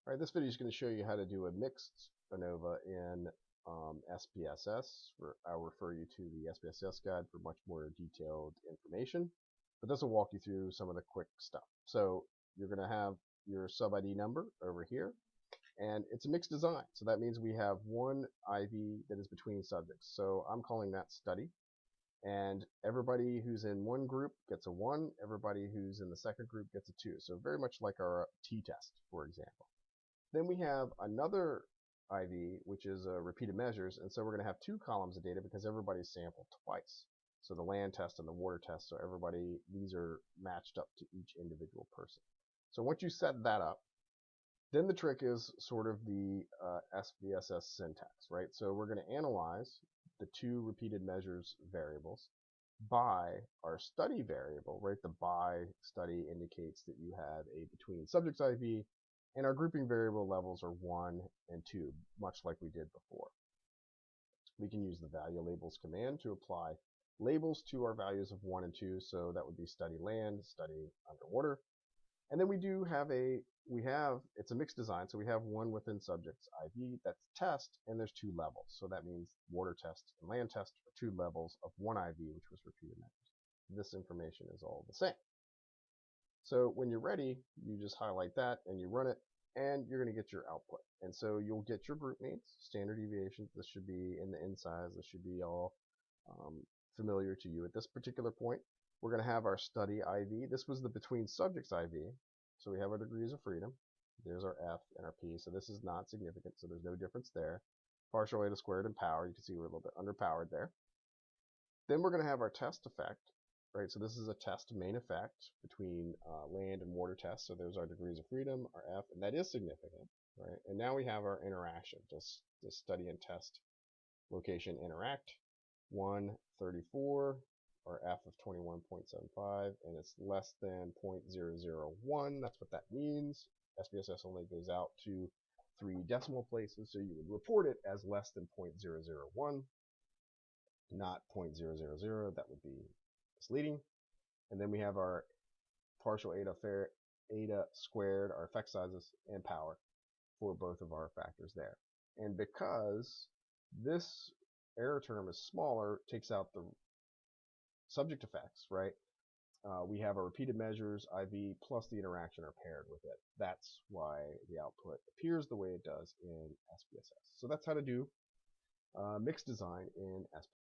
All right, this video is going to show you how to do a mixed ANOVA in SPSS. I'll refer you to the SPSS guide for much more detailed information, but this will walk you through some of the quick stuff. So you're going to have your sub ID number over here, and it's a mixed design. So that means we have one IV that is between subjects. So I'm calling that study. And everybody who's in one group gets a 1, everybody who's in the second group gets a 2. So very much like our t-test, for example. Then we have another IV, which is repeated measures, and so we're going to have 2 columns of data because everybody's sampled twice. So the land test and the water test, so these are matched up to each individual person. So once you set that up, then the trick is sort of the SPSS syntax, right? So we're going to analyze the 2 repeated measures variables by our study variable, right? The by study indicates that you have a between subjects IV, and our grouping variable levels are 1 and 2, much like we did before. We can use the value labels command to apply labels to our values of 1 and 2, so that would be study land, study underwater. And then we do have it's a mixed design, so we have one within subjects IV, that's test, and there's 2 levels. So that means water test and land test are 2 levels of one IV, which was repeated measures. This information is all the same. So when you're ready, you just highlight that and you run it, and you're going to get your output. And so you'll get your group means, standard deviations. This should be in the in size. This should be all familiar to you at this particular point. We're going to have our study IV. This was the between subjects IV. So we have our degrees of freedom. There's our F and our P. So this is not significant, so there's no difference there. Partial eta squared and power. You can see we're a little bit underpowered there. Then we're going to have our test effect. Right, so this is a test main effect between land and water tests. So there's our degrees of freedom, our F, and that is significant, right? And now we have our interaction, just the study and test location interact, 134, our F of 21.75, and it's less than 0.001. That's what that means. SPSS only goes out to 3 decimal places, so you would report it as less than 0.001, not 0.000. That would be misleading. And then we have our partial eta squared, our effect sizes, and power for both of our factors there. And because this error term is smaller, takes out the subject effects, right? We have our repeated measures, IV, plus the interaction are paired with it. That's why the output appears the way it does in SPSS. So that's how to do mixed design in SPSS.